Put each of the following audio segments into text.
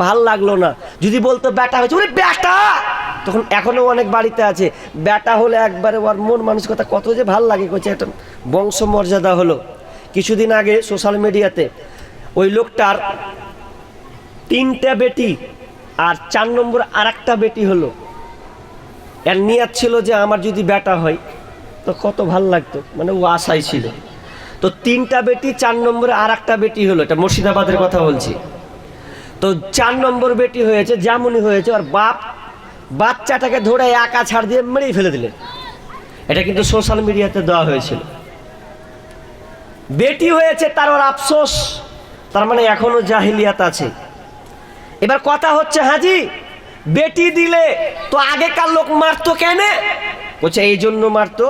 ভাল লাগলো না। যদি বলতো বেটা হয়েছে, ওরে বেটা, তখন এখনো অনেক বাড়িতে আছে বেটা হলে একবারে ওর মন মানসিকতা কত যে ভাল লাগে, করছে একটা বংশ মর্যাদা হলো। কিছুদিন আগে সোশ্যাল মিডিয়াতে ওই লোকটার 3টে বেটি আর 4 নম্বর আর একটা বেটি হলো। এর নিয়ত ছিল যে আমার যদি বেটা হয় তো কত ভাল লাগতো, মানে ও আশাই ছিল। তো 3টা বেটি, 4 নম্বরে আর একটা বেটি হলো, এটা মুর্শিদাবাদের কথা বলছি। তো 4 নম্বর বেটি হয়েছে, যেমনই হয়েছে ওর বাপ বাচ্চাটাকে ধরে একা ছাড় দিয়ে মেরেই ফেলে দিলেন। এটা কিন্তু সোশ্যাল মিডিয়াতে দেওয়া হয়েছিল। বেটি হয়েছে তার ওর আফসোস, তার মানে এখনো জাহিলিয়াত আছে। এবার কথা হচ্ছে, হাজি বেটি দিলে তো আগেকার লোক মারতো কেন? বলছে এই জন্য মারতো,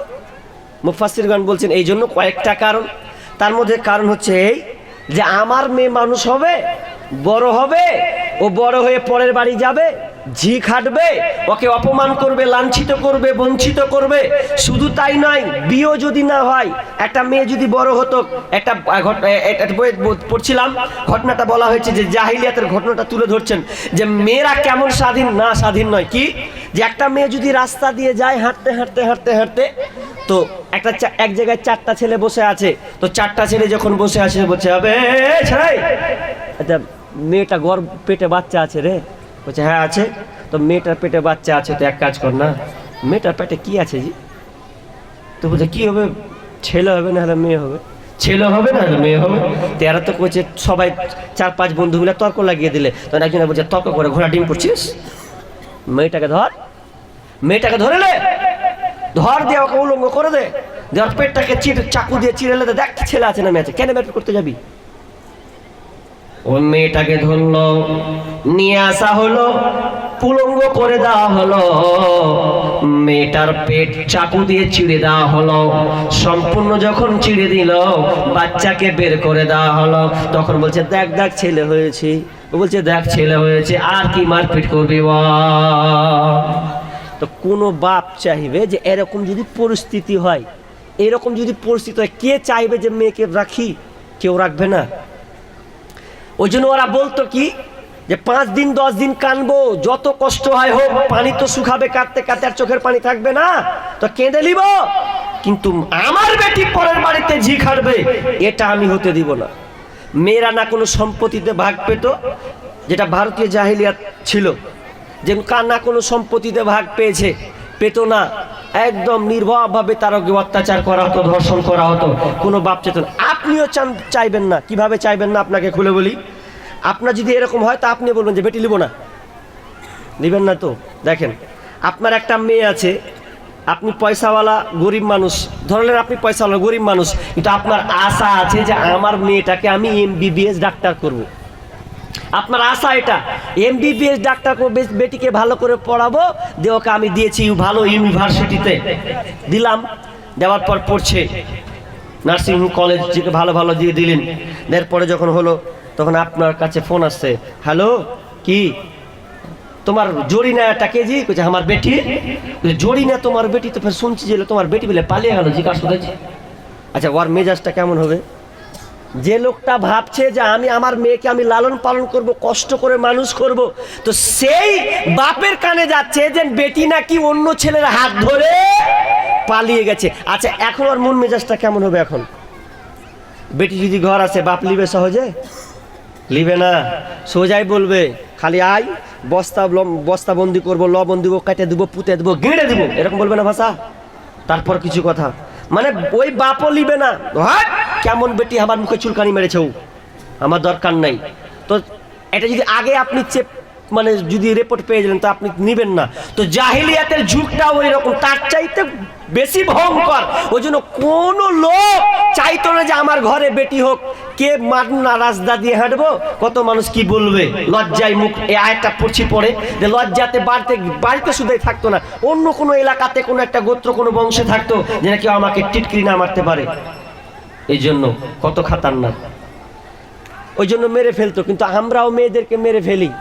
মুফাসসিরগণ বলছেন এই জন্য কয়েকটা কারণ। তার মধ্যে কারণ হচ্ছে এই যে আমার মেয়ে মানুষ হবে, বড় হবে, ও বড় হয়ে পরের বাড়ি যাবে, ঝি খাটবে, ওকে অপমান করবে, লাঞ্ছিত করবে, বঞ্চিত করবে। শুধু তাই নয়, বিয়ে যদি না হয়, একটা মেয়ে যদি বড় হতো, একটা পড়ছিলাম ঘটনাটা বলা হয়েছে যে জাহিলিয়াতের ঘটনাটা তুলে ধরছেন যে মেয়েরা কেমন স্বাধীন, না স্বাধীন নয় কি, যে একটা মেয়ে যদি রাস্তা দিয়ে যায় হাঁটতে হাঁটতে হাঁটতে হাঁটতে, তো এক জায়গায় 4টা ছেলে বসে আছে, তো 4টা ছেলে যখন বসে আছে বলছে হবে আচ্ছা মেয়েটা পেটে বাচ্চা আছে রে, বলছে হ্যাঁ আছে। তো মেয়েটার পেটে বাচ্চা আছে, তো এক কাজ কর না, মেয়েটার পেটে কি আছে জি? তো বলছে কি হবে, ছেলে হবে না হলে মেয়ে হবে, ছেলে হবে না হলে মেয়ে হবে। তো এরা তো বলছে সবাই 4-5 বন্ধু মিলে তর্ক লাগিয়ে দিলে, তখন একজনে বলছে তর্ক করে ঘোড়া ডিম করছিস, মেয়েটাকে ধর, মেয়েটাকে ধরে নে, ধর দিয়ে ওকে উলঙ্গ করে দে, দেওয়ার পেটটাকে চাকু দিয়ে চিড়ে লে, দেখ ছেলে আছে না মেয়ে আছে, কেন ম্যাট করতে যাবি? ওই মেয়েটাকে ধরলো, নিয়ে আসা হলো, উলঙ্গ করে দেওয়া হলো, মেয়েটার পেট চাকু দিয়ে চিড়ে দেওয়া হলো। সম্পূর্ণ যখন চিড়ে দিল, বাচ্চাকে বের করে দেওয়া হলো। তখন বলছে দেখ দেখ ছেলে হয়েছে, ও বলছে দেখ ছেলে হয়েছে, আর কি মারপিট করবি? তো কোনো বাপ চাইবে যে এরকম যদি পরিস্থিতি হয়, এরকম যদি পরিস্থিতি হয়, কে চাইবে যে মেয়েকে রাখি? কেউ রাখবে না। ওই জন্য ওরা বলতো কি, যে 5 দিন 10 দিন কানবো, যত কষ্ট হয় হোক, পানি তো শুকাবে, কাঁদতে কাঁদতে আর চোখের পানি থাকবে না, তো কেঁদে নিব, কিন্তু আমার বেটি পরের বাড়িতে ঝি খাটবে এটা আমি হতে দিব না। মেয়েরা না কোনো সম্পত্তিতে ভাগ পেত, যেটা ভারতীয় জাহিলিয়াত ছিল, যে না কোনো সম্পত্তিতে ভাগ পেত না, একদম নির্ভরভাবে তারকে অত্যাচার করা হতো, ধর্ষণ করা হতো, কোনো বাপ চেত না। আপনিও চাইবেন না। কিভাবে চাইবেন না আপনাকে খুলে বলি। আপনার যদি এরকম হয় তা আপনি বলবেন যে বেটি নিব না, নিবেন না। তো দেখেন, আপনার একটা মেয়ে আছে, আপনি পয়সাওয়ালা গরিব মানুষ, ধরলেন আপনি পয়সাওয়ালা গরিব মানুষ, কিন্তু আপনার আশা আছে যে আমার মেয়েটাকে আমি MBBS ডাক্তার করব। আপনার আশা এটা, MBBS ডাক্তার করবে, বেটিকে ভালো করে পড়াবো, দিয়ে ওকে আমি দিয়েছি ভালো ইউনিভার্সিটিতে দিলাম, দেওয়ার পর পড়ছে, নার্সিং কলেজ থেকে ভালো ভালো দিয়ে দিলেন। এরপরে যখন হলো, তখন আপনার কাছে ফোন আসছে, হ্যালো কি তোমার জরিনাটা কে জি? কইছে আমার বেটি। জরিনা তোমার বেটি? তো ফের শুনছি যে তোমার বেটি বলে পালিয়ে গেল, জিজ্ঞাসা করেছি। আচ্ছা ওর মেজাজটা কেমন হবে? যে লোকটা ভাবছে যে আমি আমার মেয়েকে আমি লালন পালন করব, কষ্ট করে মানুষ করব, তো সেই বাপের কানে যাচ্ছে যে বেটি নাকি অন্য ছেলের হাত ধরে পালিয়ে গেছে। আচ্ছা এখন ওর মন মেজাজটা কেমন হবে? এখন বেটি যদি ঘর আছে, বাপ লিবে সহজে? লিবে না, সোজাই বলবে খালি আয়, বস্তা বন্দি করবো, লবণ দিব, কেটে দেবো, পুঁতে দেবো, গেঁড়ে দেবো, এরকম বলবে না ভাষা? তারপর কিছু কথা, মানে ওই বাপও লিবে না, কেমন বেটি আমার মুখে চুলকানি মেরেছে, আমার দরকার নাই। তো এটা যদি আগে আপনি মানে যদি রিপোর্ট পেয়ে গেলেন তো আপনি নিবেন না। তো জাহিলিয়াতের যুগটা ওই রকম, তার চাইতে বেশি ভয়ঙ্কর। ওই জন্য কোনো লোক চাইতো না যে আমার ঘরে বেটি হোক। কে না রাস্তা দিয়ে হাঁটবো, কত মানুষ কি বলবে, লজ্জায় মুখ, এই আয়টা পড়ছি পড়ে যে লজ্জাতে বাড়িতে শুধুই থাকতো না, অন্য কোনো এলাকাতে কোনো একটা গোত্র কোনো বংশে থাকতো, যে কেউ আমাকে টিটকিরি না মারতে পারে। এই জন্য কত খাতারনাক, ওই জন্য মেরে ফেলতো। কিন্তু আমরাও মেয়েদেরকে মেরে ফেলি,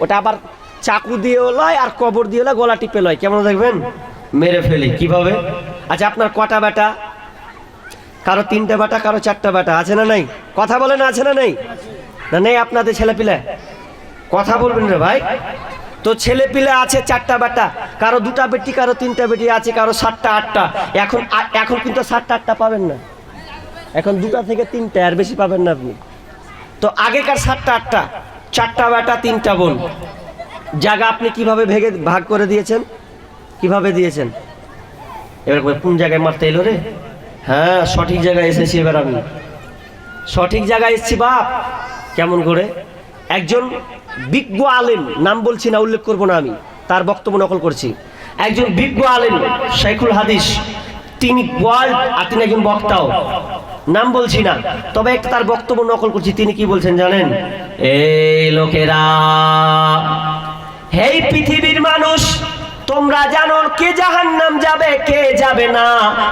ওটা আবার চাকু দিয়ে লয় আর কবর দিয়ে লয়, গলা টিপে লয়, কেমন দেখবেন, মেরে ফেলি। কিভাবে? আচ্ছা আপনার কটা বেটা? কারো 3টে বেটা, কারো 4টা বেটা, আছে না নাই? কথা বলেন, আছে না নাই? না নেই আপনাদের ছেলেপিলে? কথা বলবেন রে ভাই। তো ছেলে পিলে আছে 4টা বেটা, কারো 2টা বেটি, কারো 3টা বেটি আছে, কারো 7টা 8টা। এখন কিন্তু 7টা 8টা পাবেন না, এখন 2টা থেকে 3টা, আর বেশি পাবেন না আপনি। তো আগেকার 7টা 8টা, 4টা বেটা 3টা বোন, জায়গা আপনি কিভাবে ভাগ করে দিয়েছেন? কিভাবে দিয়েছেন? এবার কোন জায়গায় মারতে এলো রে? হ্যাঁ, সঠিক জায়গায় এসেছি, এবার আমি সঠিক জায়গায় এসেছি বাপ। কেমন করে? একজন বিজ্ঞ আলেম, নাম বলছি না, উল্লেখ করব না, আমি তার বক্তব্য নকল করছি। একজন বিজ্ঞ আলেম, শাইখুল হাদিস, তিনি ওয়ার্ল্ড, আর তিনি একজন বক্তাও, নাম বলছি না, তবে তার বক্তব্য নকল করছি। তিনি কি বলছেন জানেন? এই লোকেরা, হেই পৃথিবীর মানুষ, তোমরা জানো কে জাহান্নাম যাবে কে যাবে না,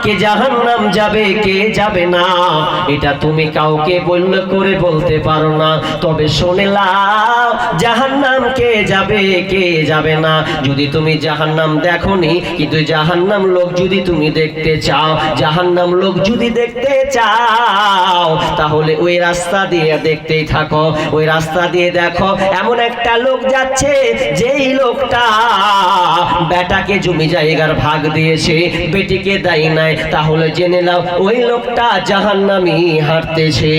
কে জাহান্নাম যাবে কে যাবে না, এটা তুমি কাউকে বললে করে বলতে পারো না। তবে শুনে লাও, জাহান্নাম কে যাবে কে যাবে না। যদি তুমি জাহান্নাম দেখোনি, কিন্তু জাহান্নাম লোক যদি তুমি দেখতে চাও, জাহান্নাম লোক যদি দেখতে চাও, তাহলে ওই রাস্তা দিয়ে দেখতেই থাকো। ওই রাস্তা দিয়ে দেখো, এমন একটা লোক যাচ্ছে, যেই লোকটা বেটাকে জমি জায়গার ভাগ দিয়েছে, বেটিকে দেয় নাই, তাহলে জেনে নাও ওই লোকটা জাহান্নামী হাঁটতেছে।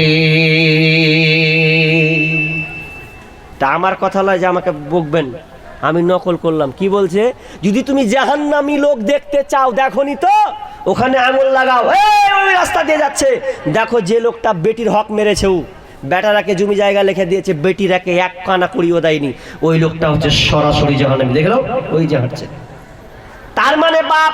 তা আমার কথা নয় যে আমাকে বকবেন, আমি নকল করলাম। কি বলছে? যদি তুমি জাহান্নামী লোক দেখতে চাও, দেখোনি তো, ওখানে আঙুল লাগাও, ওই রাস্তা দিয়ে যাচ্ছে, দেখো যে লোকটা বেটির হক মেরেছে, বেটারাকে জমি জায়গা লিখে দিয়েছে, বেটিরাকে 1 কানা করিও দেয়নি, ওই লোকটা হচ্ছে সরাসরি জাহান্নামী। দেখলো, ওই যে হাঁটছে। তার মানে বাপ,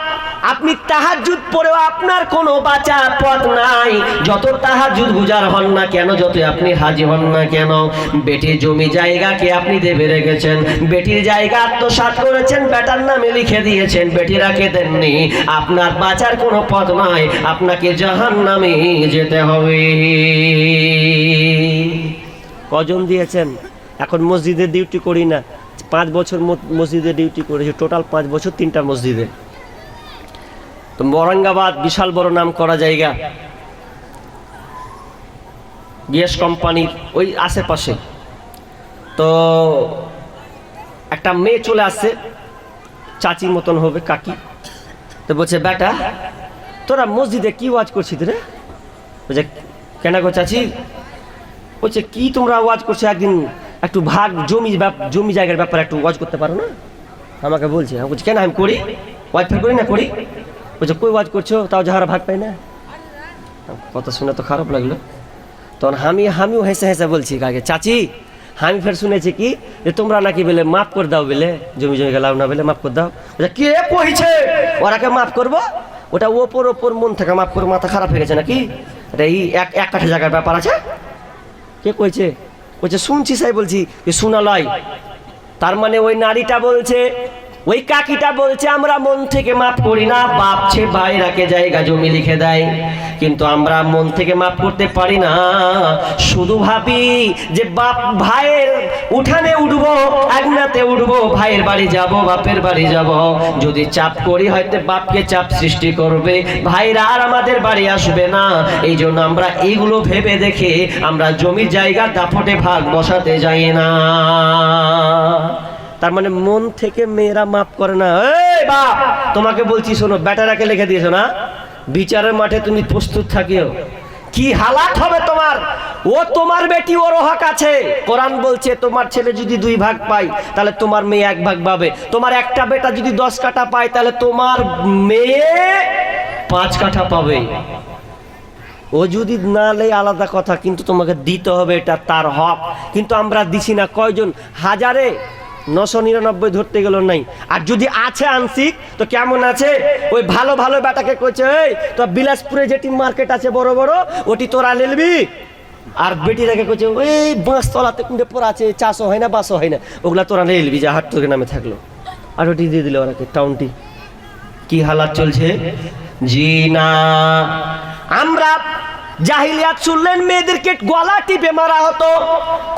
আপনি তাহাজ্জুদ পড়েও আপনার কোনো বাঁচার পথ নাই। যত তাহাজ্জুদ গুজার হন না কেন, যত আপনি হাজি হন না কেন, বেটির জমি জায়গাকে আপনি দেবে রেখেছেন, বেটির জায়গা আত্মসাৎ করেছেন, বেটার নামে লিখে দিয়েছেন, বেটিরাকে দেননি, আপনার বাঁচার কোনো পথ নাই, আপনাকে জাহান্নামে যেতে হবে। কজন দিয়েছেন? এখন মসজিদে ডিউটি করি না, 5 বছর মসজিদে ডিউটি করেছি, টোটাল 5 বছর 3টা মসজিদে। তো ঔরঙ্গাবাদ বিশাল বড় নাম করা জায়গা, গ্যাস কোম্পানির ওই আশেপাশে। তো একটা মেয়ে চলে আসছে, চাচির মতন হবে, কাকি। তো বলছে, বেটা তোরা মসজিদে কি ওয়াজ করছিস রে? বলছে, কেন গো চাচি? বলছে, কি তোমরা ওয়াজ করছো, একদিন একটু ভাগ জমি জায়গার ব্যাপারে একটু ওয়াজ করতে পারো না? আমাকে বলছে। আমি বলছি, কেন আমি করি, ওয়াজ ফের করি না, করি। বলছে, কই ওয়াজ করছো, তাও যাহারা ভাগ পাই না। কথা শুনে তো খারাপ লাগলো। তখন আমিও হেসে হেসে বলছি কাকে, চাচি আমি ফের শুনেছি কি যে তোমরা নাকি বলে মাফ করে দাও, বলে জমি গেলাও না, বলে মাফ করে দাও। বলছে, কে কইছে ওরাকে মাফ করবো? ওটা ওপর মন থেকে মাফ করে, মাথা খারাপ হয়ে গেছে নাকি? এটা এই এক কাঠা জায়গার ব্যাপার আছে। কে কইছে? বলছে, শুনছি সাই, বলছি যে শোনালয়। তার মানে ওই নারীটা বলছে, ওই কাকিটা বলছে, আমরা মন থেকে মাফ করি না, বাপ ছে ভাইরাকে জায়গা জমি লিখে দেয়, কিন্তু আমরা মন থেকে মাফ করতে পারি না। শুধু ভাবি যে বাপ ভাইয়ের উঠানে উঠবো, আগনাতে উঠবো, ভাইয়ের বাড়ি যাব, বাপের বাড়ি যাব, যদি চাপ করি হয়তো বাপকে চাপ সৃষ্টি করবে, ভাইরা আর আমাদের বাড়ি আসবে না। এই জন্য আমরা এইগুলো ভেবে দেখে আমরা জমি জায়গা দাপটে ভাগ বসাতে যাই না। তার মানে মন থেকে মেয়েরা মাফ করে না। এই বাপ, তোমাকে বলছি শোনো, বেটারাকে লিখে দিয়েছো না, বিচারের মাঠে তুমি প্রস্তুত থাকিও, কি হালাত হবে তোমার। ও তোমার বেটি, ওর হক আছে। কোরআন বলছে, তোমার ছেলে যদি 2 ভাগ পায়, তাহলে তোমার মেয়ে 1 ভাগ পাবে। তোমার একটা বেটা যদি 10 কাঠা পায়, তাহলে তোমার মেয়ে 5 কাঠা পাবে। ও যদি না লেয় আলাদা কথা, কিন্তু তোমাকে দিতে হবে, এটা তার হক। কিন্তু আমরা দিছি না। কয়জন? হাজারে 999 ধরতে গেল নাই। আর যদি আছে আংশিক, তো কেমন আছে? ওই ভালো ভালো বেটাকে কইছে, এই তো বিলাসপুরে যেটি মার্কেট আছে বড় বড়, ওটি তোরা নিলবি। আর বেটিরাকে কইছে, ওই বাঁশতলাতে কুঁড়ে পড়া আছে, 400 হয় না 500 হয় না, ওগুলা তোরা নিলবি, যা হাট তোকে নামে থাকলো। আর ওটি দিয়ে দিল ওরাকে, টাউনটি। কি হালাত চলছে জি না। আমরা জাহিলিয়াত শুনলেন, মেয়েদেরকে গলা টিপে মারা হতো,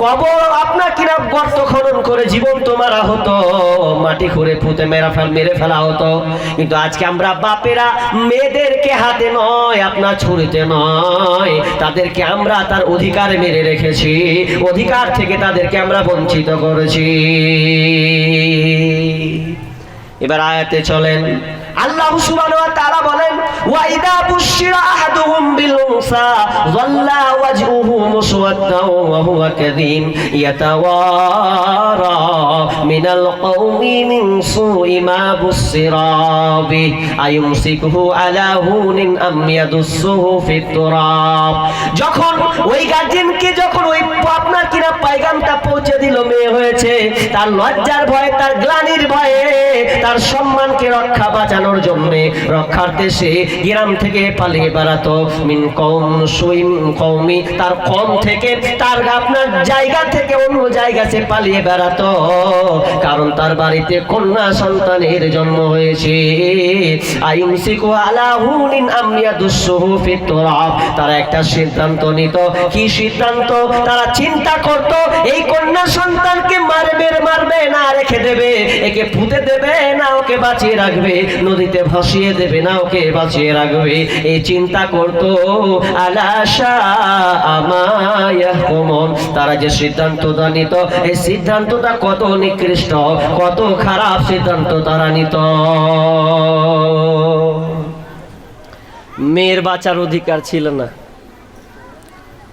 কবর আপনার কিনা গর্ত খনন করে জীবন্ত মারা হতো, মাটি খুঁড়ে পুঁতে মেরে ফেলা হতো। কিন্তু আজকে আমরা বাপেরা মেয়েদেরকে হাতে নয়, আপনার ছুরিতে নয়, তাদেরকে আমরা তার অধিকার মেরে রেখেছি, অধিকার থেকে তাদেরকে আমরা বঞ্চিত করেছি। এবার আয়াতে চলেন, আল্লাহ সুবহানাহু ওয়া তাআলা বলেন, ওয়া ইযা বুশিরা আহাদুহুম বিল উনসা যাল্লা ওয়াজহুহু মুসওয়াদ্দান ওয়া হুয়া কাযীম ইয়াতাওয়ারা মিনাল কওমি মিন সুই মা বুশিরা বি আয়ুমসিকুহু আলা হুনিন আম ইয়াদুসসুহু ফিত তুরাব। যখন ওই গার্জিয়ানকে যখন ওই আপনার কিনা পায়গামটা পৌঁছে দিল মেয়ে হয়েছে, তার লজ্জার ভয়ে, তার গ্লানির ভয়ে, তার সম্মানকে রক্ষা বাঁচানোর জন্য রক্ষার দেশে গ্রাম থেকে পালিয়ে বেড়াতো। মিন কওম সুইম কওমি, তার কম থেকে, তার আপনার জায়গা থেকে অন্য জায়গা সে পালিয়ে বেড়াতো, কারণ তার বাড়িতে কন্যা সন্তানের জন্ম হয়েছে। আইমসিকু আলা হুনিন আম ইয়াদুসসুহু ফিত তুরাব। তারা একটা সিদ্ধান্ত নিত। কি সিদ্ধান্ত? তারা চিন্তা করত এই কন্যা সন্তানকে মারবে না রেখে দেবে, একে পুঁতে দেবে না ওকে বাঁচিয়ে রাখবে, নদীতে ভাসিয়ে দেবে না ওকে বাঁচিয়ে রাখবে, এই চিন্তা করত। আলাশা আমায়াহকুমুন। তারা যে সিদ্ধান্তটা নিত, এই সিদ্ধান্তটা কত নিকৃষ্ট, কত খারাপ সিদ্ধান্ত তারা নিত। মেয়ের বাঁচার অধিকার ছিল না।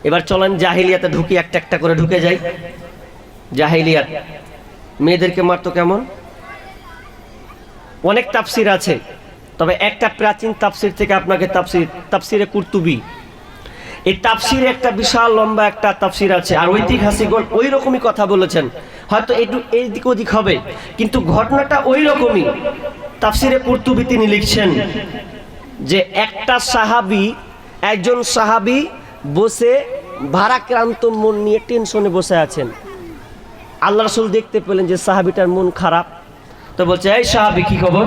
এবার চলেন জাহিলিয়াতে ঢুকি, একটা একটা করে ঢুকে যাই। জাহিলিয়াত মেয়েদেরকে মারতো কেমন? অনেক তাফসির আছে, তবে একটা প্রাচীন তাফসির থেকে আপনাকে তাফসিরে কুরতুবী, এই তাফসিরে একটা বিশাল লম্বা একটা তাফসির আছে, আর ঐতিহাসিকগণ ওই রকমই কথা বলেছেন, হয়তো একটু এইদিক ওদিক হবে, কিন্তু ঘটনাটা ওই রকমই। তাফসিরে কুরতুবী তিনি লিখছেন যে একজন সাহাবী বসে ভারাক্রান্ত মন নিয়ে টেনশনে বসে আছেন। আল্লাহ রাসূল দেখতে পেলেন যে সাহাবীটার মন খারাপ, তো বলছে, এই সাহাবী কি খবর,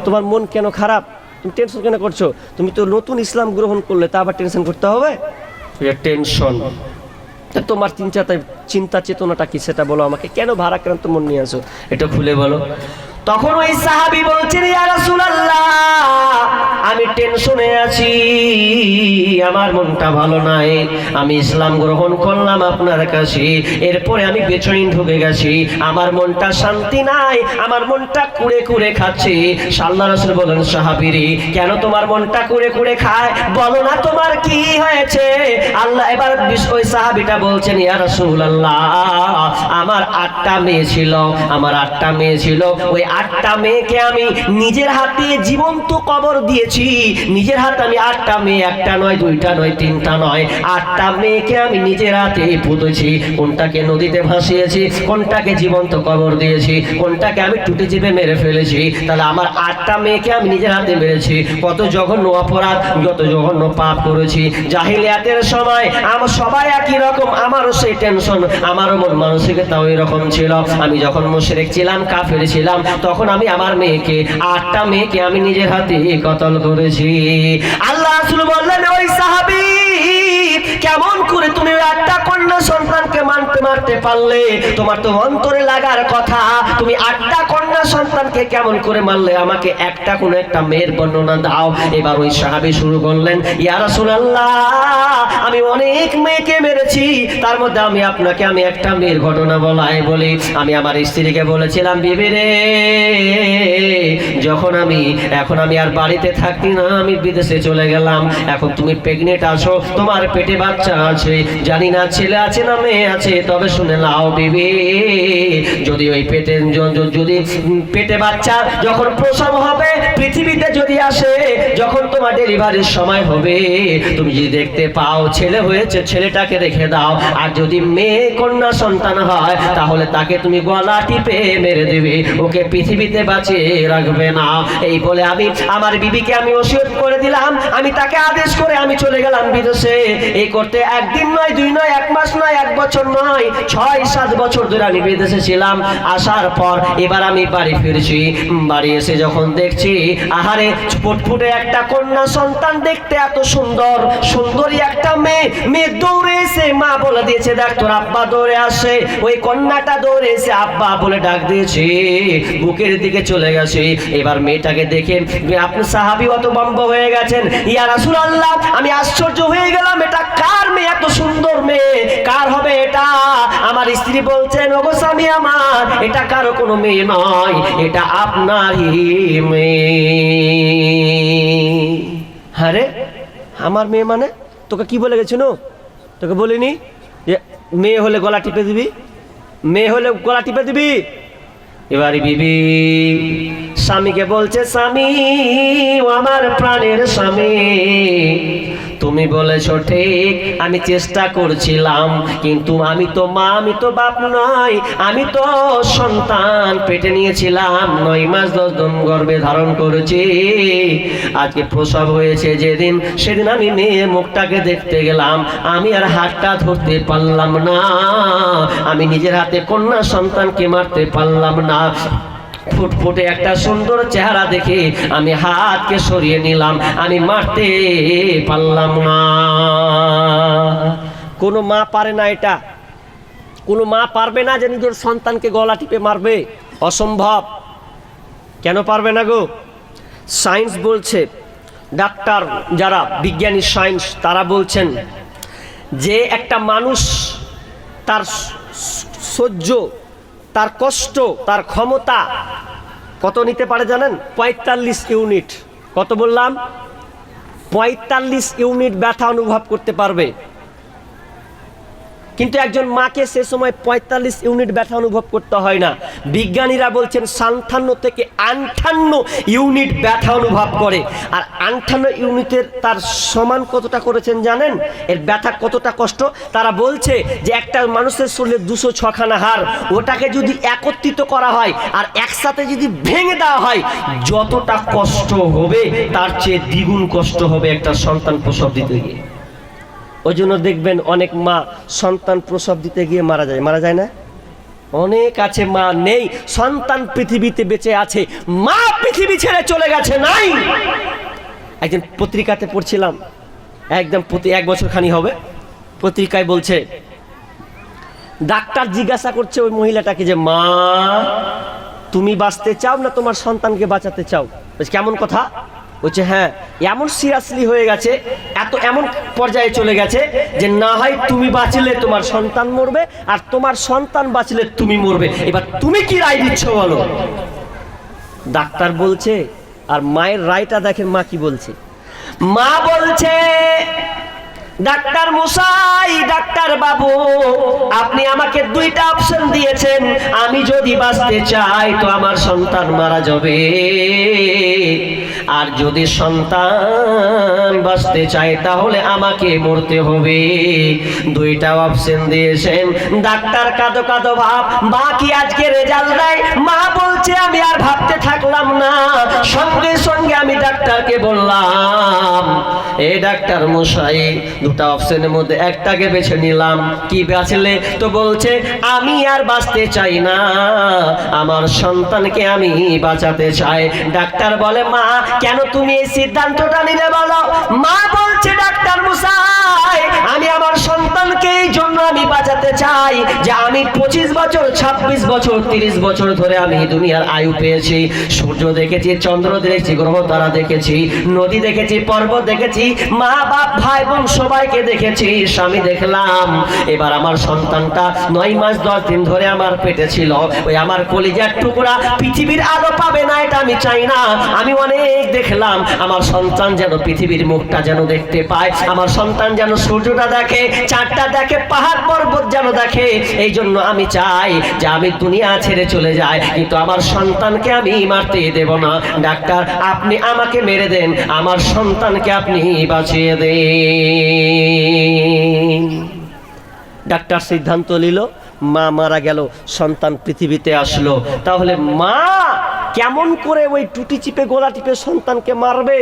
তোমার মন কেন খারাপ, তুমি টেনশন কেন করছো? তুমি তো নতুন ইসলাম গ্রহণ করলে, তা আবার টেনশন করতে হবে? টেনশন, তোমার চিন্তা চেতনাটা কি সেটা বলো আমাকে, কেন ভারাক্রান্ত মন নিয়ে আসো, এটা খুলে বলো। তখন ওই সাহাবী বলছেন, ইয়া রাসূলুল্লাহ, আমি টেনশনে আছি, আমার মনটা ভালো নাই, আমি ইসলাম গ্রহণ করলাম আপনার কাছে, এরপরে আমি বেচৈন ঢুকে গেছি, আমার মনটা শান্তি নাই, আমার মনটা কুড়ে কুড়ে খাচ্ছে। আল্লাহ রাসূল বলেন, সাহাবীরে, কেন তোমার মনটা কুড়ে কুড়ে খায়, বলো না তোমার কি হয়েছে? আল্লাহ এবার ওই সাহাবীটা বলছেন, ইয়া রাসূলুল্লাহ, আমার 8টা মেয়ে ছিল, ওই 8টা মেয়েকে আমি নিজের হাতে জীবন্ত কবর দিয়েছি, নিজের হাতে আমি 8টা মেয়ে, 1টা নয়, 2টা নয়, 3টা নয়, 8টা মেয়েকে আমি নিজের হাতে পুঁতেছি, কোনটাকে নদীতে ভাসিয়েছি, কোনটাকে জীবন্ত কবর দিয়েছি, কোনটাকে আমি টুটে চেপে মেরে ফেলেছি। তাহলে আমার 8টা মেয়েকে আমি নিজের হাতে মেরেছি, কত জঘন্য অপরাধ, কত জঘন্য পাপ করেছি। জাহিলিয়াতের সময় আমার সবাই একই রকম, আমারও সেই টেনশন, আমারও মন মানসিকতা ওই রকম ছিল। আমি যখন মুশরিক ছিলাম, কাফের ছিলাম, তখন আমি আমার মেয়েকে, 8টা মেয়েকে আমি নিজের হাতে কতল করেছি। আল্লাহ রাসূল বললেন, ওই সাহাবী, কেমন করে তুমি 8টা কন্যা সন্তানকে মারতে পারলে? তোমার তো অন্তরে লাগার কথা, তুমি 8টা কন্যা সন্তানকে কেমন করে মারলে? আমাকে কোনো একটা মেয়ের বর্ণনা দাও। এবার ওই সাহাবী শুরু করলেন, ইয়া রাসূলুল্লাহ, আমি অনেক মেয়েকে মেরেছি, তার মধ্যে আমি একটা মেয়ের ঘটনা বলি। আমি আমার স্ত্রীকে বলেছিলাম, বিবি রে, এখন আমি আর বাড়িতে থাকি না, আমি বিদেশে চলে গেলাম, এখন তুমি প্রেগনেন্ট আছো, তোমার পেটে বাচ্চা আছে, জানি না ছেলে আছে না মেয়ে আছে, তবে শুনে নাও বিবি, যদি পেটে বাচ্চা যখন প্রসব হবে, পৃথিবীতে যদি আসে, যখন তোমার ডেলিভারির সময় হবে, তুমি যদি দেখতে পাও ছেলে হয়েছে, ছেলেটাকে রেখে দাও, আর যদি মেয়ে কন্যা সন্তান হয়, তাহলে তাকে তুমি গলা টিপে মেরে দেবে, ওকে পৃথিবীতে বাঁচিয়ে রাখবে না। এই বলে আমি আমার বিবিকে আমি ওসিয়ত করে দিলাম, আমি তাকে আদেশ করে আমি চলে গেলাম বিদেশে। এই করতে 1 দিন নয়, 2 নয়, 1 মাস নয়, 1 বছর নয়, 6-7 বছর ধরে আমি বিদেশে ছিলাম। আসার পর এবার আমি বাড়ি ফিরছি। বাড়ি এসে যখন দেখছি আহারে ফুটফুটে একটা কন্যা সন্তান, দেখতে এত সুন্দর, সুন্দরী একটা মেয়ে দৌড়ে এসে মা বলে দিয়েছে, দেখ তোর আব্বা দৌড়ে আসে। ওই কন্যাটা দৌড়ে এসে আব্বা বলে ডাক দিয়েছে, বুকের দিকে চলে গেছে। এবার মেয়েটাকে দেখে আপনি সাহাবী হতভম্ব হয়ে গেছেন। ইয়া রাসূলুল্লাহ, আমি আশ্চর্য হয়ে গেলাম, এটা কার মেয়ে? এত সুন্দর মেয়ে কার হবে এটা? আমার স্ত্রী বলছেন, ওগো স্বামী আমার, এটা কারো কোনো মেয়ে নয়, এটা আপনারই মেয়ে। আরে আমার মেয়ে মানে? তোকে কি বলে গেছিল? তোকে বলিনি যে মেয়ে হলে গলা টিপে দিবি, মেয়ে হলে গলা টিপে দিবি? এবারে বিবি স্বামীকে বলছে, স্বামী আমার প্রাণের স্বামী, তুমি বলেছ ঠিক, আমি চেষ্টা করছিলাম, কিন্তু আমি তো মা, আমি তো বাপ নয়, আমি তো সন্তান পেটে নিয়েছিলাম, 9 মাস 10 দিন গর্ভে ধারণ করেছি। আজকে প্রসব হয়েছে যেদিন, সেদিন আমি মেয়ের মুখটাকে দেখতে গেলাম, আমি আর হাতটা ধরতে পারলাম না, আমি নিজের হাতে কন্যা সন্তানকে মারতে পারলাম না। ফুটফুটে একটা সুন্দর চেহারা দেখে আমি হাতকে সরিয়ে নিলাম, আমি মারতে পারলাম না। কোনো মা পারে না এটা, কোনো মা পারবে না যে নিজের সন্তানকে গলা টিপে মারবে, অসম্ভব। কেন পারবে না গো? সায়েন্স বলছে, ডাক্তার যারা বিজ্ঞানী সায়েন্স তারা বলছেন যে একটা মানুষ তার সহ্য, তার কষ্ট, তার ক্ষমতা কত নিতে পারে জানেন? 45 ইউনিট। কত বললাম? 45 ইউনিট ব্যথা অনুভব করতে পারবে। কিন্তু একজন মাকে সে সময় 45 ইউনিট ব্যথা অনুভব করতে হয় না। বিজ্ঞানীরা বলছেন 57 থেকে 58 ইউনিট ব্যথা অনুভব করে। আর 58 ইউনিটের তার সমান কতটা করেছেন জানেন? এর ব্যথা কতটা কষ্ট তারা বলছে যে একটা মানুষের শরীরে 206খানা হাড়, ওটাকে যদি একত্রিত করা হয় আর একসাথে যদি ভেঙে দেওয়া হয়, যতটা কষ্ট হবে তার চেয়ে দ্বিগুণ কষ্ট হবে একটা সন্তান প্রসব দিতে গিয়ে। ওই জন্য দেখবেন অনেক মা সন্তান প্রসব দিতে গিয়ে মারা যায়। মারা যায় না? অনেক আছে মা নেই, সন্তান পৃথিবীতে বেঁচে আছে, মা পৃথিবী ছেড়ে চলে গেছে নাই। একজন পত্রিকাতে পড়ছিলাম, একদম প্রতি 1 বছর খানি হবে, পত্রিকায় বলছে, ডাক্তার জিজ্ঞাসা করছে ওই মহিলাটাকে যে, মা তুমি বাঁচতে চাও না তোমার সন্তানকে বাঁচাতে চাও? কেমন কথা? বলছে হ্যাঁ, এমন সিরিয়াসলি হয়ে গেছে, এমন পর্যায়ে চলে গেছে যে না হয় তুমি বাঁচলে তোমার সন্তান মরবে, আর তোমার সন্তান বাঁচলে তুমি মরবে, এবার তুমি কি রায় দিচ্ছ বলো? ডাক্তার বলছে, আর মায়ের রায়টা দেখেন মা কি বলছে। মা বলছে, ডাক্তার মশাই, ডাক্তার বাবু, আপনি আমাকে 2টা অপশন দিয়েছেন, আমি যদি বাঁচতে চাই তো আমার সন্তান মারা যাবে, আর যদি সন্তান বাঁচতে চায় তাহলে আমাকে মরতে হবে। 2টা অপশন দিয়েছেন। ডাক্তার কাঁদো কাঁদো ভাব, বাকি আজকে রেজাল্ট দেয়। মা বলছে আমি আর ভাবতে থাকলাম না, সঙ্গে সঙ্গে আমি ডাক্তারকে বললাম, এ ডাক্তার মশাই, 2টা অপশনের মধ্যে একটাকে বেছে নিলাম, কি বাঁচলে? তো বলছে আমি আর বাঁচতে চাই না, আমার সন্তানকে আমি বাঁচাতে চাই। ডাক্তার বলে, মা কেন তুমি এই সিদ্ধান্তটা নিলে বলো? মা বলছে, ডাক্তার মশাই, আমি আমার সন্তানকে এই জন্য আমি বাঁচাতে চাই যে আমি 25 বছর 26 বছর 30 বছর ধরে আমি দুনিয়ার আয়ু পেয়েছি, সূর্য দেখেছি, চন্দ্র দেখেছি, গ্রহ তারা দেখেছি, নদী দেখেছি, পর্বত দেখেছি, মা বাপ ভাই বোন সবাইকে দেখেছি, স্বামী দেখলাম। এবার আমার সন্তানটা 9 মাস 10 দিন ধরে আমার পেটে ছিল, ওই আমার কলিজার টুকরা পৃথিবীর আলো পাবে না এটা আমি চাই না। আমি অনেক দেখলাম, আমার সন্তান যেন পৃথিবীর মুখটা যেন দেখতে পায়, আমার সন্তান যেন সূর্যটা দেখে, চাঁদটা দেখে, পাহাড় পর্বত যেন দেখে। এই জন্য আমি চাই যে আমি দুনিয়া ছেড়ে চলে যাই, কিন্তু আমার সন্তানকে আমি মারতে দেব না। ডাক্তার আপনি আমাকে মেরে দেন, আমার সন্তানকে আপনি বাঁচিয়ে দেন। ডাক্তার সিদ্ধান্ত নিল, মা মারা গেল, সন্তান পৃথিবীতে আসলো। তাহলে মা কেমন করে ওই টুটি চিপে গলা টিপে সন্তানকে মারবে?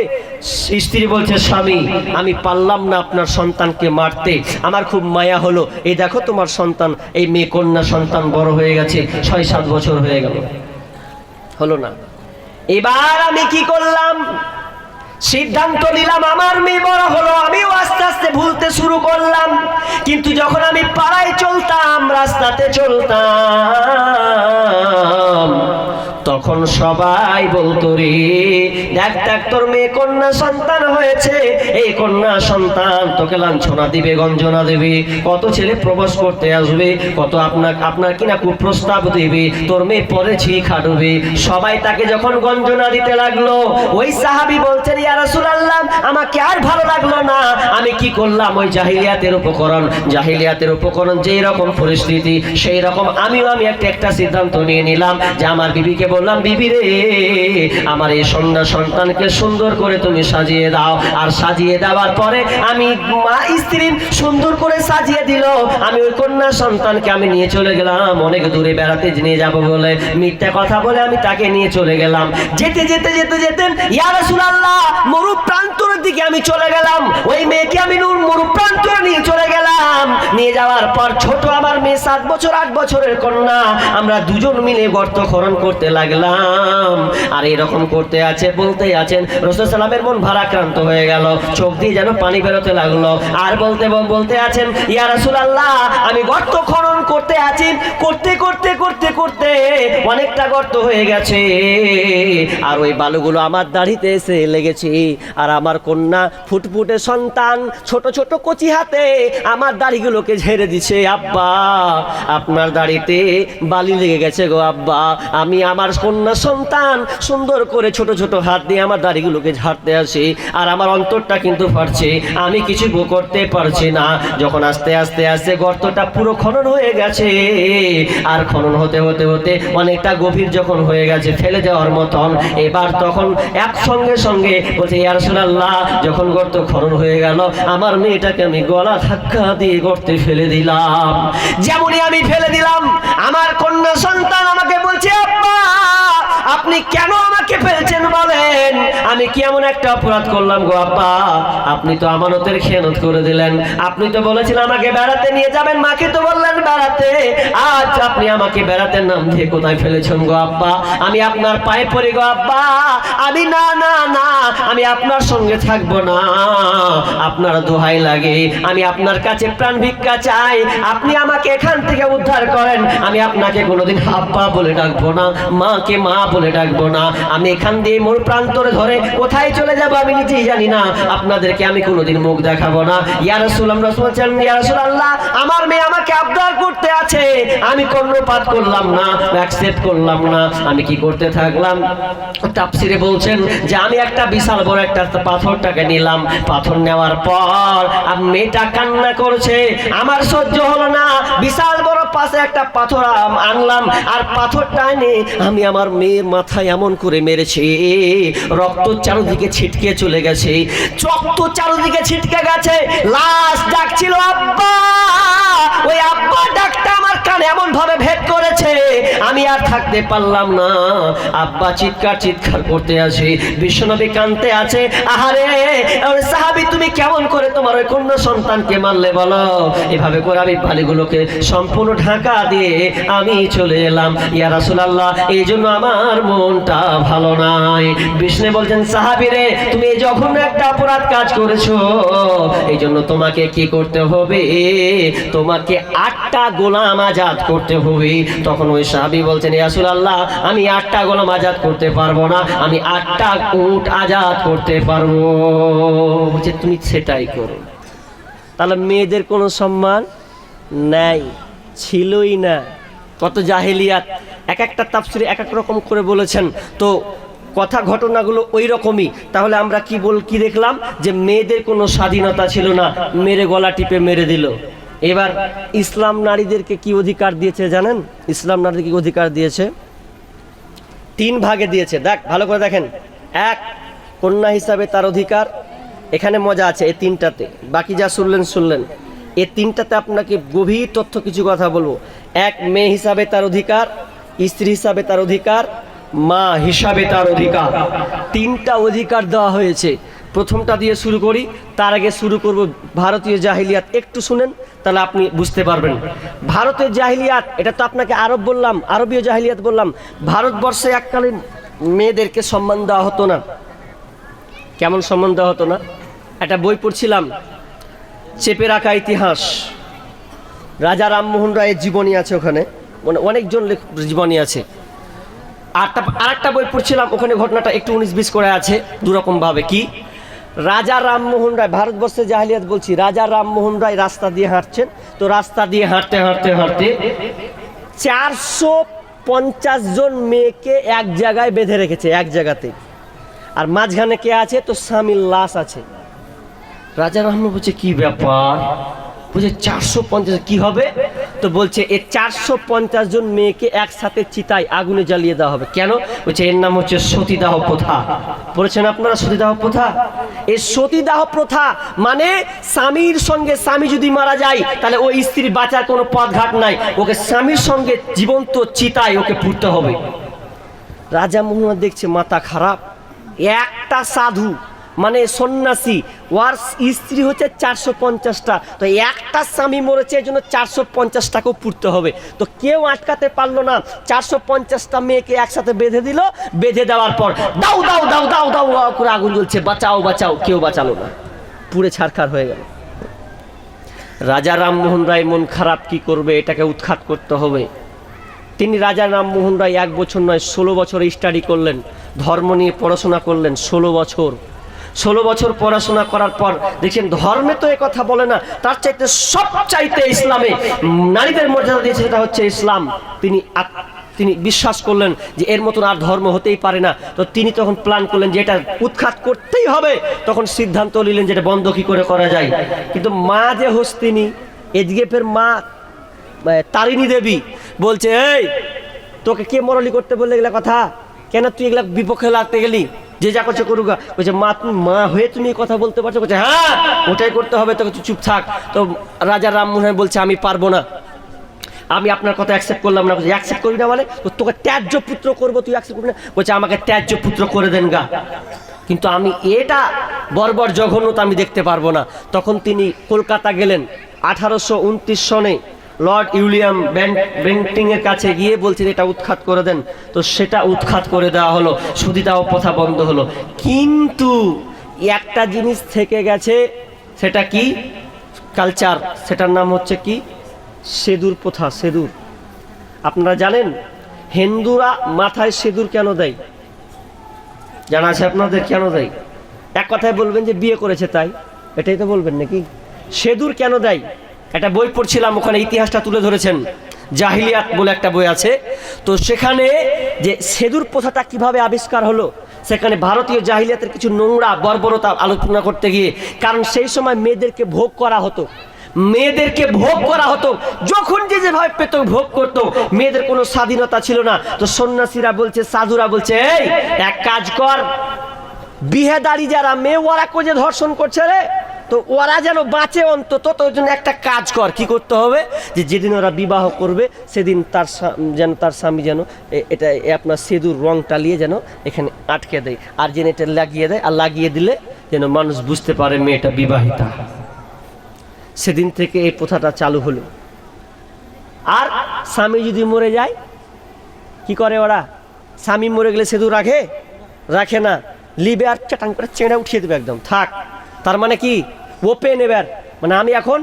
স্ত্রী বলছে, স্বামী আমি পারলাম না আপনার সন্তানকে মারতে, আমার খুব মায়া হলো। এই দেখো তোমার সন্তান, এই মেয়ে কন্যা সন্তান বড় হয়ে গেছে, 6-7 বছর হয়ে গেল, হলো না। এবার আমি কি করলাম? সিদ্ধান্ত নিলাম আমার মেয়ে বড় হলো, আমিও আস্তে আস্তে ভুলতে শুরু করলাম। কিন্তু যখন আমি পাড়ায় চলতাম, রাস্তাতে চলতাম, তখন সবাই বলতো, রে দেখ দেখ তোর মেয়ে কন্যা সন্তান হয়েছে, এই কন্যা সন্তান তোকে লাঞ্ছনা দিবে, গঞ্জনা দেবে, কত ছেলে প্রবেশ করতে আসবে, কত আপনার কিনা কুপ্রস্তাব দেবে, তোর মেয়ে পরে ছি খাটবে। সবাই তাকে যখন গঞ্জনা দিতে লাগলো, ওই সাহাবী বলছেন, ইয়া রাসূলুল্লাহ আমাকে আর ভালো লাগলো না, আমি কি করলাম? ওই জাহিলিয়াতের উপকরণ যেই রকম পরিস্থিতি সেই রকম আমি একটা সিদ্ধান্ত নিয়ে নিলাম যে আমার বিবিকে বললাম, বিবি রে আমার এই সন্তানকে সুন্দর করে তুমি সাজিয়ে দাও। আর সাজিয়ে দেওয়ার পরে আমি মা স্ত্রী সুন্দর করে সাজিয়ে দিল, আমি ওই কন্যা সন্তানকে আমি নিয়ে চলে গেলাম অনেক দূরে বেড়াতে নিয়ে যাব বলে, মিথ্যা কথা বলে আমি তাকে নিয়ে চলে গেলাম। যেতে ইয়া রাসূলুল্লাহ মরু প্রান্তরের দিকে আমি চলে গেলাম, ওই মেয়েকে আমি মরু প্রান্তরে নিয়ে চলে গেলাম। নিয়ে যাওয়ার পর ছোট আমার মেয়ে 7 বছর 8 বছরের কন্যা, আমরা দুজন মিলে গর্ত খনন করতে লাগলাম। আর এরকম করতে আছে বলতে আছেন রাসূল সাল্লামের মন ভারাক্রান্ত হয়ে গেল, চোখ দিয়ে যেন পানি বেরোতে লাগলো। আর বলতে আছেন, ইয়া রাসূলুল্লাহ আমি গর্ত খনন করতে আছি, করতে অনেকটা গর্ত হয়ে গেছে, আর ওই বালুগুলো আমার দাড়িতে এসে লেগেছে। আর আমার কন্যা ফুটফুটে সন্তান ছোট ছোট কচি হাতে আমার দাড়িগুলোকে ঝেড়ে দিছে। আব্বা আপনার দাড়িতে বালি লেগে গেছে গো আব্বা। আমি আমার কন্যা সন্তান সুন্দর করে ছোট ছোট হাত দিয়ে আমার দাড়িগুলোকে ঝাড়তে আসি, আর আমার অন্তরটা কিন্তু ফাটছে, আমি কিছু করতে পারছি না। যখন আস্তে আস্তে গর্তটা পুরো খনন হয়ে গেছে, আর খনন হতে অনেকটা গভীর যখন হয়ে গেছে ফেলে যাওয়ার মতন, এবার তখন সঙ্গে বলছে, ইয়া রাসূলুল্লাহ যখন গর্ত খনন হয়ে গেল, আমার মেয়েটাকে আমি গলা ধাক্কা দিয়ে গর্তে ফেলে দিলাম। যেমনই আমি ফেলে দিলাম, আমার কন্যা সন্তান আমাকে বলছে, আব্বা আপনি কেন আমাকে ফেলছেন বলেন? আমি কি এমন একটা অপরাধ করলাম গো আব্বা? আপনি তো আমানতের খেয়ানত করে দিলেন, আপনি তো বলেছিলেন আমাকে বেড়াতে নিয়ে যাবেন, মাকে তো বললেন বেড়াতে, আজ আপনি আমাকে বেড়াতে নাম দিয়ে কোথায় ফেলেছেন গো আব্বা? আমি আপনার পায়ে পড়ি গো আব্বা, আমি না আমি আপনার সঙ্গে থাকবো না, আপনার দোহাই লাগে, আমি আপনার কাছে প্রাণ ভিক্ষা চাই, আপনি আমাকে এখান থেকে উদ্ধার করেন। আমি আপনাকে কোনোদিন আব্বা বলে ডাকবো না, মাকে মা বলে ডাকবো না, আমি এখান দিয়ে মোর প্রান্তরে ধরে কোথায় চলে যাবো আমি নিজেই জানি না, আপনাদেরকে আমি কোনোদিন মুখ দেখাবো না। ইয়া রাসূলুল্লাহ আমার মেয়ে আমাকে আবদার করতে আছে, আমি কর্ণপাত করলাম না, অ্যাকসেপ্ট করলাম না। আমি কি করতে থাকলাম? তাফসীরে বলছেন যে আমি একটা বিশাল বড় একটা পাথরটাকে নিলাম, পাথর নেওয়ার পর মেয়েটা কান্না করছে, আমার সহ্য হলো না, বিশাল বড় পাশে একটা পাথর আনলাম, আর পাথরটা এনে আমি আমার মেয়ের মাথায় এমন করে মেরেছি, রক্ত চারদিকে ছিটকে চলে গেছে, রক্ত চারদিকে ছিটকে গেছে, লাশ ডাকছিল আব্বা, ওই আব্বা ডাকটা আমার কানে এমন ভাবে ভেদ করেছে, আমি আর থাকতে পারলাম না। আব্বা চিৎকার করতে আছে, বিশ্বনবী কাঁদতে আছে, আহারে সাহাবী তুমি কেমন করে তোমার ওই কন্যা সন্তানকে মারলে বলো? এভাবে করে আমি বালিগুলোকে সম্পূর্ণ ঢাকা দিয়ে আমি চলে এলাম। ইয়া রাসূলুল্লাহ এই জন্য আমার মনটা ভালো নাই। বিষ্ণু বলছেন, সাহাবী রে তুমি এই জঘন্য একটা অপরাধ কাজ করেছো, এই জন্য তোমাকে কি করতে হবে? তোমাকে 8টা গোলাম আজাদ করতে হবে। তখন ওই সাহাবী বলছেন, ইয়া রাসূলুল্লাহ আমি 8টা গোলাম আজাদ করতে পারবো না, আমি 8টা উট আজাদ করতে পারবো। বলছে তুমি সেটাই করো। তাহলে মেয়েদের কোনো সম্মান নাই, ছিলই না। কত জাহেলিয়াত, এক একটা তাফসীরে এক এক রকম করে বলেছেন, তো কথা ঘটনাগুলো ওই রকমই। তাহলে আমরা কি দেখলাম? যে মেয়েদের কোনো স্বাধীনতা ছিল না, মেরে গলা টিপে মেরে দিল। এবার ইসলাম নারীদেরকে কি অধিকার দিয়েছে জানেন? ইসলাম নারীদেরকে কি অধিকার দিয়েছে? 3 ভাগে দিয়েছে। ভালো করে দেখেন। 1, কন্যা হিসাবে তার অধিকার, এখানে মজা আছে এই 3টাতে, বাকি যা শুনলেন। এই তিনটাতে আপনাকে গভীর তথ্য কিছু কথা বলবো। এক, মেয়ে হিসাবে তার অধিকার, স্ত্রী হিসাবে তার অধিকার, মা হিসাবে তার অধিকার। তিনটা অধিকার দেওয়া হয়েছে। প্রথমটা দিয়ে শুরু করি, তার আগে শুরু করব ভারতীয় জাহিলিয়াত। একটু শুনেন, তাহলে আপনি বুঝতে পারবেন। ভারতের জাহিলিয়াত, এটা তো আপনাকে আরব বললাম, আরবীয় জাহিলিয়াত বললাম। ভারতবর্ষে এককালে মেয়েদেরকে সম্মান দেওয়া হতো না। কেমন সম্মান দেওয়া হতো না? একটা বই পড়ছিলাম, চেপে রাখা ইতিহাস, রাজা রামমোহন রায়ের জীবনী আছে ওখানে, মানে অনেকজন জীবনী আছে। আরেকটা বই পড়ছিলাম, ওখানে ঘটনাটা একটু 19-20 করে আছে দুরকমভাবে। কি? রাজা রামমোহন রায়, ভারতবর্ষে জাহিলিয়াত বলছি, রাজা রামমোহন রায় রাস্তা দিয়ে হাঁটছেন, তো রাস্তা দিয়ে হাঁটতে হাঁটতে হাঁটতে 450 জন মেয়েকে এক জায়গায় বেঁধে রেখেছে, এক জায়গাতে। আর মাঝখানে কে আছে? তো স্বামীর লাশ আছে। রাজা রামমোহন বলছে কি ব্যাপার, বলছে 450 কি হবে? তো বলছে এই 450 জন মেয়েকে একসাথে চিতায় আগুনে জ্বালিয়ে দেওয়া হবে। কেন? বলছে এর নাম হচ্ছে সতীদাহ প্রথা। বলেছেন আপনারা সতীদাহ প্রথা? এই সতীদাহ প্রথা মানে স্বামীর সঙ্গে স্বামী যদি মারা যায়, তাহলে ওই স্ত্রী বাঁচার কোনো পথঘাট নাই, ওকে স্বামীর সঙ্গে জীবন্ত চিতায় ওকে পুড়তে হবে। রাজা মোহাম্মদ দেখছে মাথা খারাপ, একটা সাধু মানে সন্ন্যাসী, ওর স্ত্রী হচ্ছে 450টা, তো একটা স্বামী মরেছে, এই জন্য 450টাকেও পুড়তে হবে। তো কেউ আটকাতে পারলো না, 450টা মেয়েকে একসাথে বেঁধে দিল। বেঁধে দেওয়ার পর দাও দাও দাও দাও দাও করে আগুন জ্বলছে, বাঁচাও বাঁচাও, কেউ বাঁচালো না, পুড়ে ছারখার হয়ে গেল। রাজা রামমোহন রায় মন খারাপ, কি করবে, এটাকে উৎখাত করতে হবে। তিনি রাজা রামমোহন রায় 1 বছর নয় 16 বছর স্টাডি করলেন, ধর্ম নিয়ে পড়াশোনা করলেন। 16 বছর পড়াশোনা করার পর দেখছেন ধর্মে তো কথা বলে না, তার চাইতে সব চাইতে ইসলামে নারীদের মর্যাদা দিয়েছে, সেটা হচ্ছে ইসলাম। তিনি বিশ্বাস করলেন যে এর মতন আর ধর্ম হতেই পারে না। তো তিনি তখন প্ল্যান করলেন যে এটা উৎখাত করতেই হবে। তখন সিদ্ধান্ত নিলেন যে এটা বন্ধ কি করে করা যায়। কিন্তু মা যে হস্তিনী, এদিকে ফের মা তারিণী দেবী বলছে, এই তোকে কে মরলি করতে বললে এগুলা কথা, কেন তুই এগুলা বিপক্ষে লাগতে গেলি, যে যা করছে করুগা। বলছে মা, তুমি মা হয়ে তুমি কথা বলতে পারছো? বলছে হ্যাঁ, ওটাই করতে হবে, তোকে চুপ থাক। তো রাজা রামমোহন রায় বলছে আমি পারবো না, আমি আপনার কথা অ্যাকসেপ্ট করলাম না। বলছে অ্যাকসেপ্ট করবি না মানে? তো তোকে ত্যায্য পুত্র করবো, তুই অ্যাকসেপ্ট করবি না? বলছে আমাকে ত্যায্য পুত্র করে দেন গা, কিন্তু আমি এটা বর্বর জঘন্যতা আমি দেখতে পারবো না। তখন তিনি কলকাতা গেলেন 1829 সনে, লর্ড উইলিয়াম বেন্টিংয়ের কাছে গিয়ে বলছেন এটা উৎখাত করে দেন। তো সেটা উৎখাত করে দেওয়া হলো, সতীদাহ প্রথা বন্ধ হলো। কিন্তু একটা জিনিস থেকে গেছে, সেটা কি? কালচার, সেটার নাম হচ্ছে কি? সিঁদুর প্রথা। সিঁদুর আপনারা জানেন হিন্দুরা মাথায় সিঁদুর কেন দেয়? জানা আছে আপনাদের কেন দেয়? এক কথায় বলবেন যে বিয়ে করেছে তাই, এটাই তো বলবেন নাকি? সিঁদুর কেন দেয়? একটা বই পড়ছিলাম, ওখানে ইতিহাসটা তুলে ধরেছেন, জাহিলিয়াত বলে একটা বই আছে। তো সেখানে যে সিঁদুর প্রথাটা কিভাবে আবিষ্কার হলো, সেখানে ভারতীয় জাহিলিয়াতের কিছু নোংরা বর্বরতা আলোচনা করতে গিয়ে, কারণ সেই সময় মেয়েদেরকে ভোগ করা হতো, যখন যে যেভাবে পেত ভোগ করতো, মেয়েদের কোনো স্বাধীনতা ছিল না। তো সন্ন্যাসীরা বলছে, সাধুরা বলছে, এই এক কাজ কর, বিহেদারি যারা মেয়ে ওরা কোজে ধর্ষণ করছে রে, তো ওরা যেন বাঁচে অন্তত, তো ওই জন্য একটা কাজ কর। কি করতে হবে? যে যেদিন ওরা বিবাহ করবে সেদিন তার স্বামী যেন এটা আপনার সিঁদুর রং টালিয়ে যেন এখানে আটকে দেয়, আর যেন এটা লাগিয়ে দেয়, আর লাগিয়ে দিলে যেন মানুষ বুঝতে পারে মেয়েটা বিবাহিতা। সেদিন থেকে এই প্রথাটা চালু হলো। আর স্বামী যদি মরে যায় কি করে ওরা? স্বামী মরে গেলে সিঁদুর রাখে না, লিবে আর চাটাং করে চেঁড়া উঠিয়ে দেবে একদম, থাক। তার মানে কি? ওপেন এবার, মানে আমি এখন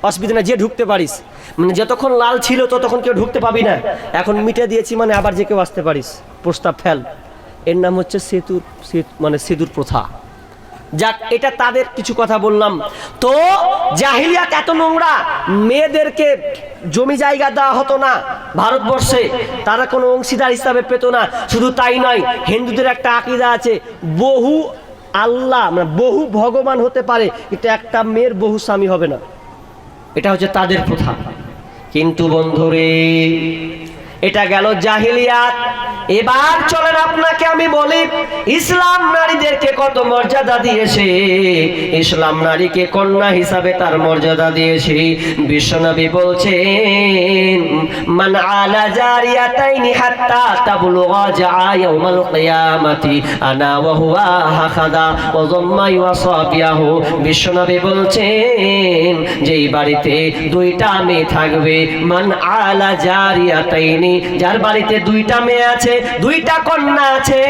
অসুবিধা না, যে ঢুকতে পারিস, মানে যতক্ষণ লাল ছিল ততক্ষণ কেউ ঢুকতে পাবি না, এখন মিটে দিয়েছি মানে আবার যে কেউ আসতে পারিস, প্রস্তাব ফেল। এর নাম হচ্ছে সিঁদুর প্রথা। যাক, এটা তাদের কিছু কথা বললাম। তো জাহিলিয়াত এত নোংরা, মেয়েদেরকে জমি জায়গা দেওয়া হতো না ভারতবর্ষে, তারা কোনো অংশীদার হিসাবে পেত না। শুধু তাই নয়, হিন্দুদের একটা আকীদা আছে, বহু আল্লাহ মানে বহু ভগবান হতে পারে, কিন্তু একটা মেয়ের বহু স্বামী হবে না, এটা হচ্ছে তাদের প্রথা। কিন্তু বন্ধুরে, এটা গেল জাহিলিয়াত। এবার চলেন আপনাকে আমি বলি, ইসলাম নারীদেরকে কত মর্যাদা দিয়েছে। ইসলাম নারীকে কন্যা হিসাবে তার মর্যাদা দিয়েছে। বিশ্বনবী বলছেন, মান আলা জারিয়াতাইনি হাত্তা তাবলুগা জাআ ইয়াউমাল কিয়ামাতি আনা ওয়া হুয়া হাখাদা ওয়া যাম্মা ওয়াসাবিয়াহু। বিশ্বনবী বলছেন, যেই বাড়িতে দুইটা মেয়ে থাকবে, মান আলা জারিয়াতাইনি, যার বাড়িতে দুইটা মেয়ে আছে, দুইটা কন্যা আছে,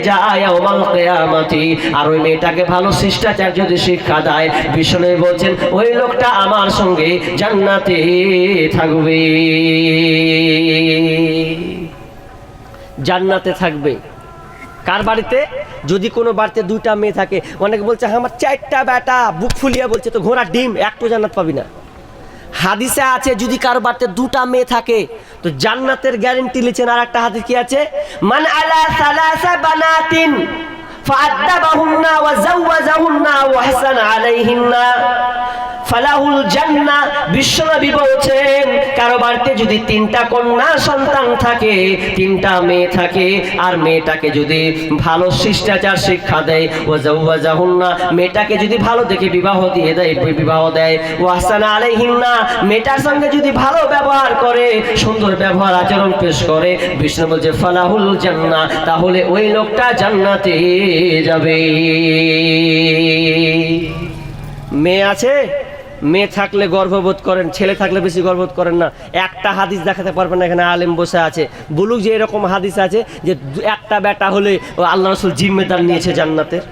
জাআ ইয়াউমাল কিয়ামাতি, আর ওই মেয়েটাকে ভালো শিষ্টাচার যদি শিক্ষা দেয়, বিশ্বনবী বলছেন ওই লোকটা আমার সঙ্গে জান্নাতে থাকবে, জান্নাতে থাকবে। কার বাড়িতে? যদি কোনো বাড়িতে দুইটা মেয়ে থাকে। অনেকে বলছে আমার 4টা বেটা, বুক ফুলিয়া বলছে তো ঘোড়ার ডিম, একটু জান্নাত পাবি না। হাদিসে আছে যদি কারো বাড়িতে দুটা মেয়ে থাকে তো জান্নাতের গ্যারান্টি লিখেন। আর একটা হাদিস কি আছে, মান আলা সালাসা বানাতিন ফাআদাবাহুন্না ওয়া যাওয়াজাহুন্না ওয়া হাসানা আলাইহিন্না ফালাহুল জান্নাহ। বিশ্বনবী বলছেন, কারো বাড়িতে যদি 3টা কন্যা সন্তান থাকে, 3টা মেয়ে থাকে, আর মেয়েটাকে যদি ভালো শিষ্টাচার শিক্ষা দেয়, ওয়া যাওয়াজাহুন্না, মেয়েটাকে যদি ভালো দেখে বিবাহ দিয়ে দেয়, বিবাহ দেয়, ওয়া হাসানা আলাইহিন্না, মেয়েটার সঙ্গে যদি ভালো ব্যবহার করে, সুন্দর ব্যবহার আচরণ পেশ করে, বিষ্ণু বলছে ফালাহুল জান্নাহ, তাহলে ওই লোকটা জান্নাতে যাবে। মেয়ে আছে, মেয়ে থাকলে গর্ববোধ করেন, ছেলে থাকলে বেশি গর্ববোধ করেন না। একটা হাদিস দেখাতে পারবেন না, এখানে আলেম বসে আছে, বলুক যে এরকম হাদিস আছে যে একটা বেটা হলে আল্লাহ রাসূল জিম্মেদার নিয়েছে জান্নাতের।